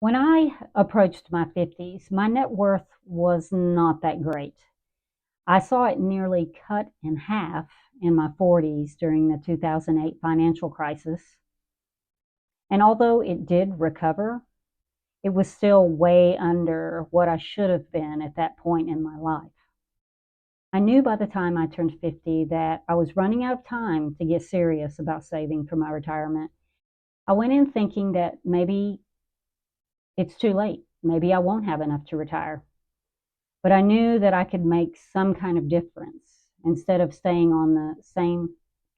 When I approached my 50s, my net worth was not that great. I saw it nearly cut in half in my 40s during the 2008 financial crisis. And although it did recover, it was still way under what I should have been at that point in my life. I knew by the time I turned 50 that I was running out of time to get serious about saving for my retirement. I went in thinking that maybe it's too late. Maybe I won't have enough to retire. But I knew that I could make some kind of difference instead of staying on the same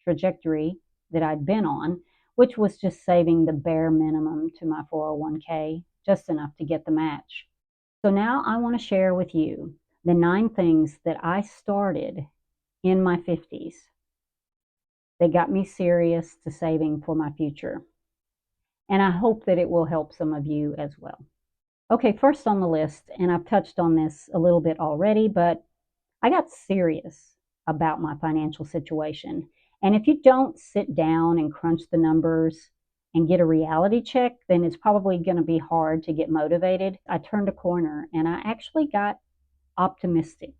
trajectory that I'd been on, which was just saving the bare minimum to my 401k, just enough to get the match. So now I want to share with you the 9 things that I started in my 50s that got me serious to saving for my future. And I hope that it will help some of you as well. Okay, first on the list, and I've touched on this a little bit already, but I got serious about my financial situation. And if you don't sit down and crunch the numbers and get a reality check, then it's probably going to be hard to get motivated. I turned a corner and I actually got optimistic.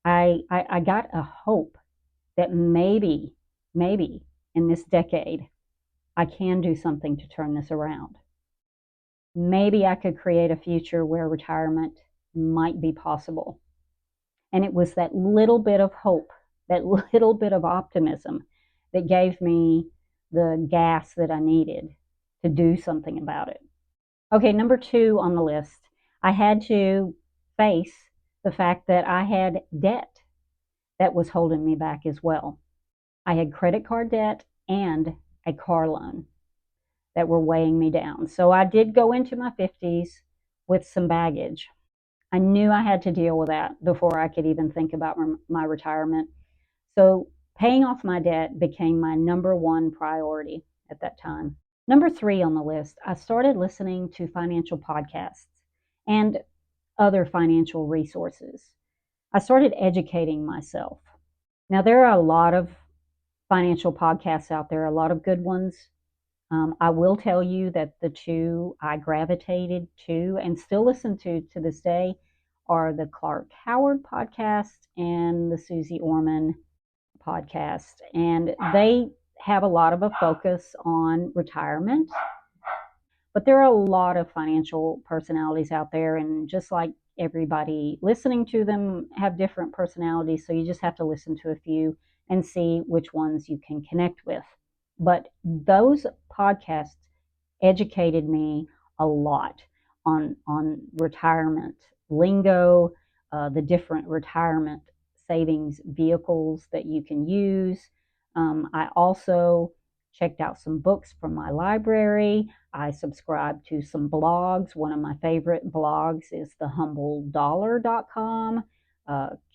I got a hope that maybe in this decade, I can do something to turn this around. Maybe I could create a future where retirement might be possible. And it was that little bit of hope, that little bit of optimism that gave me the gas that I needed to do something about it. Okay, number 2 on the list, I had to face the fact that I had debt that was holding me back as well. I had credit card debt and a car loan that were weighing me down. So I did go into my 50s with some baggage. I knew I had to deal with that before I could even think about my retirement. So paying off my debt became my number one priority at that time. Number 3 on the list, I started listening to financial podcasts and other financial resources. I started educating myself. Now, there are a lot of financial podcasts out there, a lot of good ones. I will tell you that the 2 I gravitated to and still listen to this day are the Clark Howard podcast and the Susie Orman podcast. And they have a lot of a focus on retirement, but there are a lot of financial personalities out there. And just like everybody listening to them have different personalities, so you just have to listen to a few and see which ones you can connect with. But those podcasts educated me a lot on retirement lingo, the different retirement savings vehicles that you can use. I also checked out some books from my library. I subscribed to some blogs. One of my favorite blogs is thehumbledollar.com.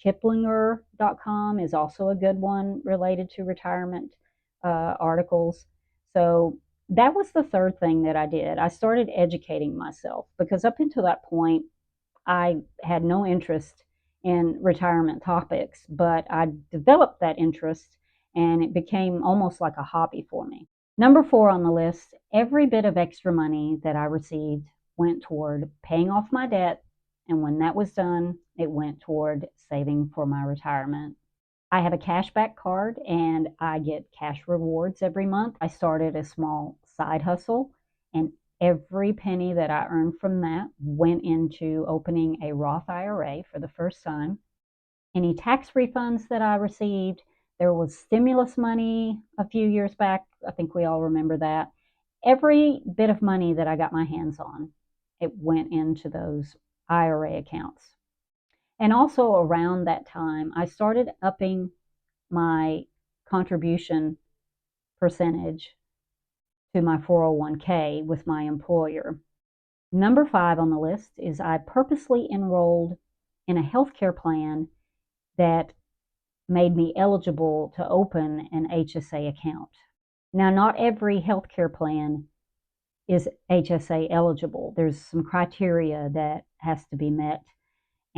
Kiplinger.com is also a good one related to retirement articles. So that was the third thing that I did. I started educating myself because up until that point, I had no interest in retirement topics, but I developed that interest and it became almost like a hobby for me. Number 4 on the list, every bit of extra money that I received went toward paying off my debt. And when that was done, it went toward saving for my retirement. I have a cashback card and I get cash rewards every month. I started a small side hustle, and every penny that I earned from that went into opening a Roth IRA for the first time. Any tax refunds that I received, there was stimulus money a few years back. I think we all remember that. Every bit of money that I got my hands on, it went into those IRA accounts. And also around that time, I started upping my contribution percentage to my 401k with my employer. Number 5 on the list is I purposely enrolled in a healthcare plan that made me eligible to open an HSA account. Now, not every healthcare plan is HSA eligible. There's some criteria that has to be met.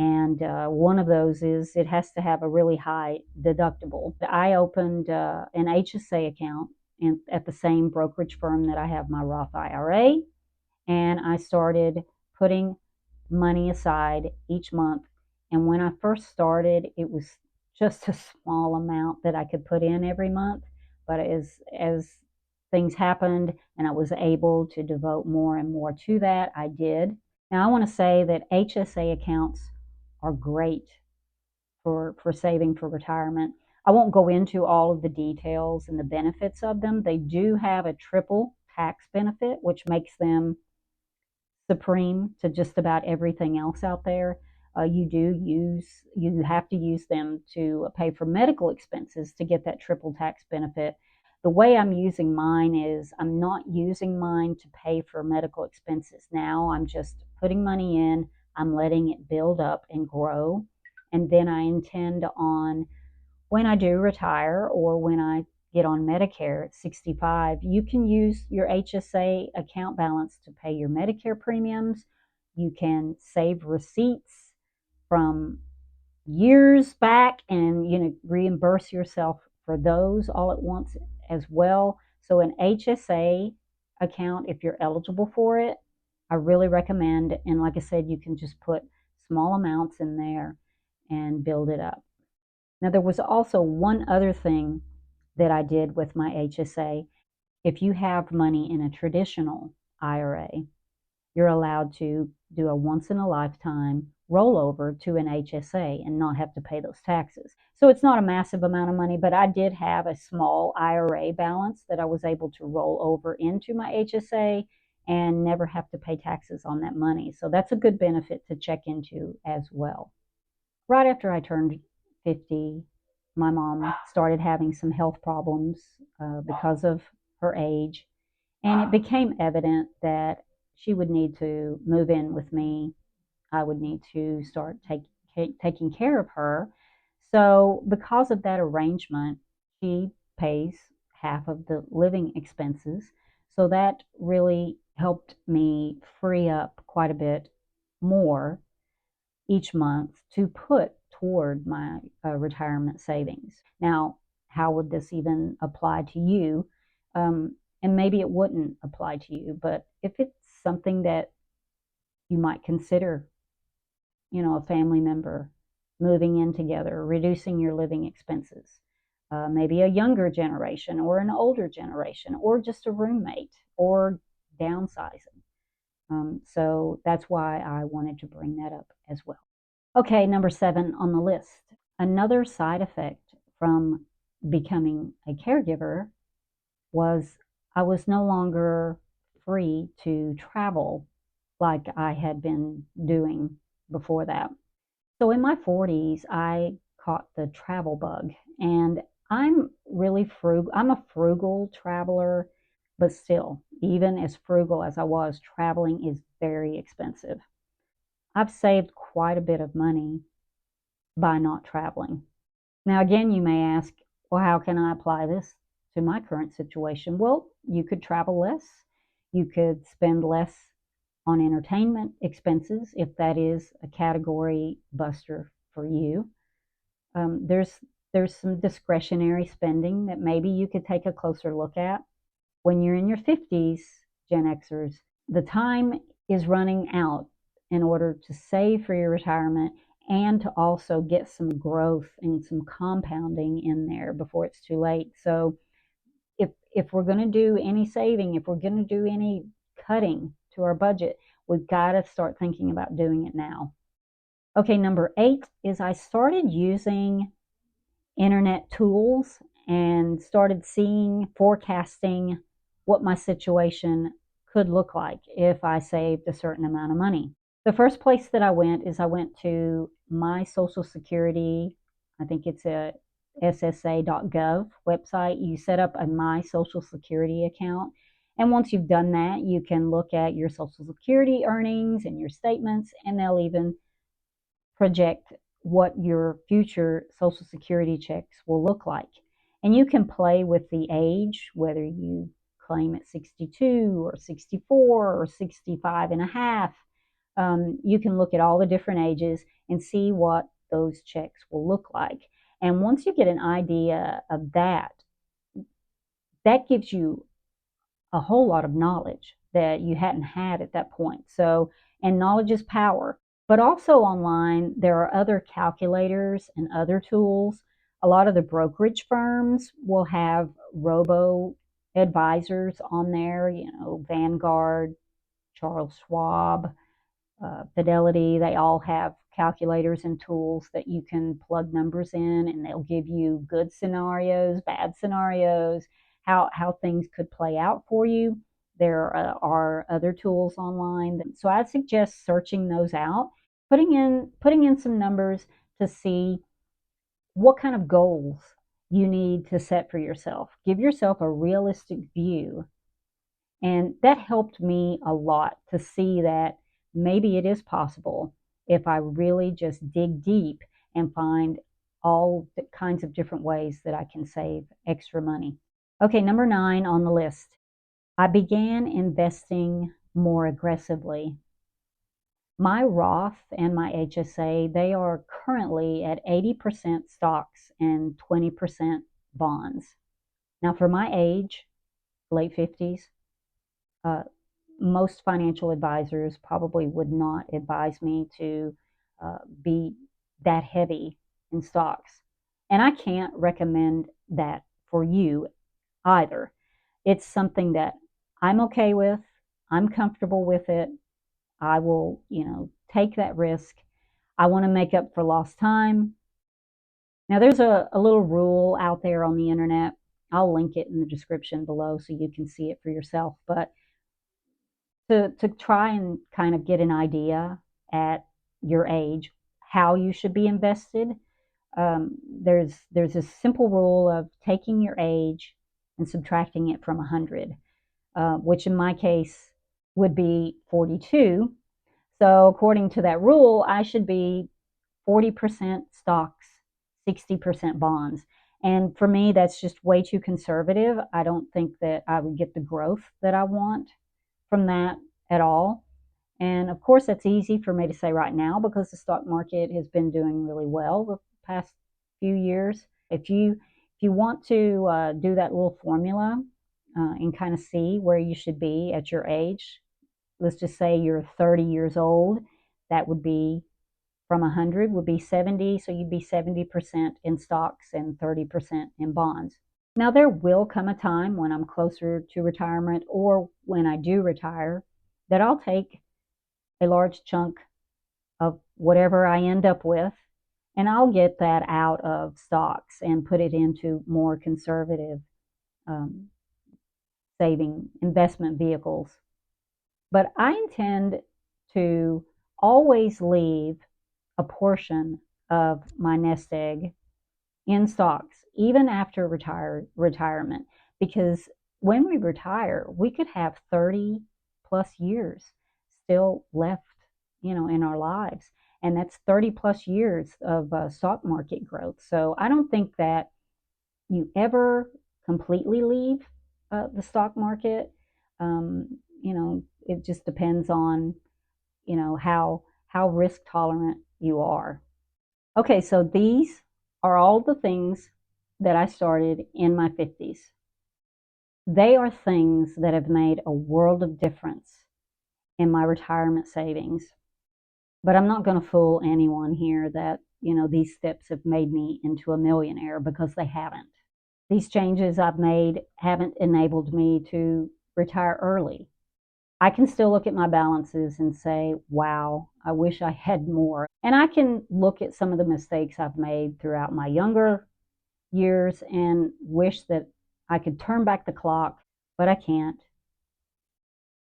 And one of those is it has to have a really high deductible. I opened an HSA account at the same brokerage firm that I have my Roth IRA, and I started putting money aside each month. And when I first started, it was just a small amount that I could put in every month. But as things happened and I was able to devote more and more to that, I did. Now I want to say that HSA accounts are great for saving for retirement. I won't go into all of the details and the benefits of them. They do have a triple tax benefit, which makes them supreme to just about everything else out there. You have to use them to pay for medical expenses to get that triple tax benefit. The way I'm using mine is I'm not using mine to pay for medical expenses now. I'm just putting money in, I'm letting it build up and grow. And then I intend on, when I do retire or when I get on Medicare at 65, you can use your HSA account balance to pay your Medicare premiums. You can save receipts from years back and reimburse yourself for those all at once as well. So an HSA account, if you're eligible for it, I really recommend. And like I said, you can just put small amounts in there and build it up. Now, there was also one other thing that I did with my HSA. If you have money in a traditional IRA, you're allowed to do a once in a lifetime rollover to an HSA and not have to pay those taxes. So it's not a massive amount of money, but I did have a small IRA balance that I was able to roll over into my HSA and never have to pay taxes on that money. So that's a good benefit to check into as well. Right after I turned 50, my mom started having some health problems because of her age. And it became evident that she would need to move in with me. I would need to start taking care of her. So, because of that arrangement, she pays half of the living expenses. So, that really helped me free up quite a bit more each month to put toward my retirement savings. Now, how would this even apply to you? And maybe it wouldn't apply to you, but if it's something that you might consider, a family member moving in together, reducing your living expenses, maybe a younger generation or an older generation, or just a roommate, or downsizing. So that's why I wanted to bring that up as well. Okay, number 7 on the list. Another side effect from becoming a caregiver was I was no longer free to travel like I had been doing before that. So in my 40s, I caught the travel bug, and I'm really frugal. I'm a frugal traveler, but still, even as frugal as I was, traveling is very expensive. I've saved quite a bit of money by not traveling. Now, again, you may ask, well, how can I apply this to my current situation? Well, you could travel less. You could spend less on entertainment expenses if that is a category buster for you. There's some discretionary spending that maybe you could take a closer look at. When you're in your 50s, Gen Xers, the time is running out in order to save for your retirement and to also get some growth and some compounding in there before it's too late. So if we're going to do any saving, if we're going to do any cutting to our budget, we've got to start thinking about doing it now. Okay, number 8 is I started using internet tools and started seeing, forecasting what my situation could look like if I saved a certain amount of money. The first place that I went to my Social Security. I think it's a ssa.gov website. You set up a My Social Security account. And once you've done that, you can look at your Social Security earnings and your statements, and they'll even project what your future Social Security checks will look like. And you can play with the age, whether you claim at 62 or 64 or 65 and a half. You can look at all the different ages and see what those checks will look like. And once you get an idea of that, that gives you a whole lot of knowledge that you hadn't had at that point. So, and knowledge is power. But also online, there are other calculators and other tools. A lot of the brokerage firms will have robo advisors on there, Vanguard, Charles Schwab, Fidelity. They all have calculators and tools that you can plug numbers in, and they'll give you good scenarios, bad scenarios, how things could play out for you. There are other tools online, so I suggest searching those out, putting in some numbers to see what kind of goals you need to set for yourself. Give yourself a realistic view, and that helped me a lot to see that maybe it is possible if I really just dig deep and find all the kinds of different ways that I can save extra money. Okay, number 9 on the list. I began investing more aggressively. My Roth and my HSA, they are currently at 80% stocks and 20% bonds. Now, for my age, late 50s, uh, most financial advisors probably would not advise me to be that heavy in stocks. And I can't recommend that for you either. It's something that I'm okay with, I'm comfortable with it. I will, take that risk. I want to make up for lost time. Now, there's a little rule out there on the internet. I'll link it in the description below so you can see it for yourself. But to try and kind of get an idea at your age how you should be invested, there's a simple rule of taking your age and subtracting it from 100, which in my case would be 42. So according to that rule, I should be 40% stocks, 60% bonds. And for me, that's just way too conservative. I don't think that I would get the growth that I want from that at all. And of course, that's easy for me to say right now because the stock market has been doing really well the past few years. If you want to do that little formula and kind of see where you should be at your age, let's just say you're 30 years old, that would be from 100 would be 70, so you'd be 70% in stocks and 30% in bonds. Now, there will come a time when I'm closer to retirement or when I do retire that I'll take a large chunk of whatever I end up with and I'll get that out of stocks and put it into more conservative um, saving investment vehicles. But I intend to always leave a portion of my nest egg in stocks, even after retirement, because when we retire, we could have 30 plus years still left, in our lives. And that's 30 plus years of stock market growth. So I don't think that you ever completely leave the stock market. It just depends on, how risk tolerant you are. Okay, so these are all the things that I started in my 50s. They are things that have made a world of difference in my retirement savings. But I'm not going to fool anyone here that, these steps have made me into a millionaire because they haven't. These changes I've made haven't enabled me to retire early. I can still look at my balances and say, wow, I wish I had more. And I can look at some of the mistakes I've made throughout my younger years and wish that I could turn back the clock, but I can't.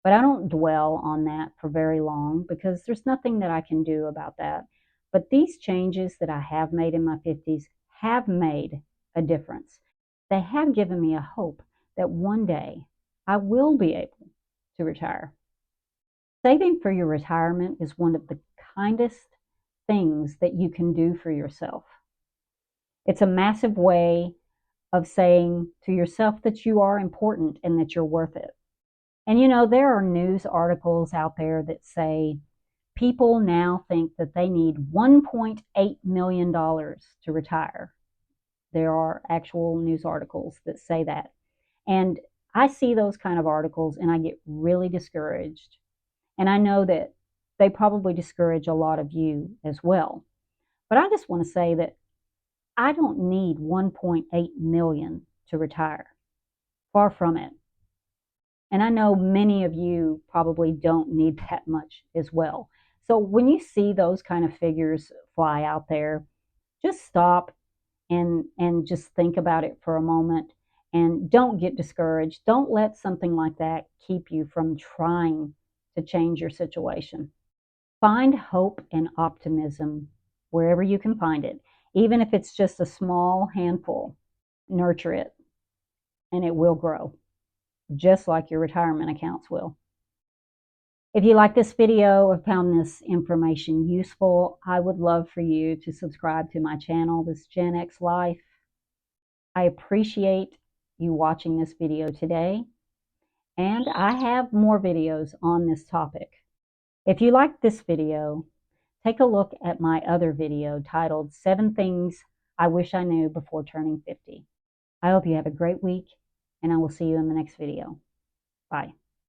But I don't dwell on that for very long because there's nothing that I can do about that. But these changes that I have made in my 50s have made a difference. They have given me a hope that one day I will be able to retire. Saving for your retirement is one of the kindest things that you can do for yourself. It's a massive way of saying to yourself that you are important and that you're worth it. And there are news articles out there that say people now think that they need $1.8 million to retire. There are actual news articles that say that. And I see those kind of articles and I get really discouraged. And I know that they probably discourage a lot of you as well. But I just want to say that I don't need 1.8 million to retire. Far from it. And I know many of you probably don't need that much as well. So when you see those kind of figures fly out there, just stop and just think about it for a moment and don't get discouraged. Don't let something like that keep you from trying to change your situation. Find hope and optimism wherever you can find it, even if it's just a small handful. Nurture it and it will grow, just like your retirement accounts will. If you like this video or found this information useful, I would love for you to subscribe to my channel, this Gen X Life. I appreciate you watching this video today, and I have more videos on this topic. If you like this video, take a look at my other video titled 7 Things I Wish I Knew Before Turning 50. I hope you have a great week, and I will see you in the next video. Bye.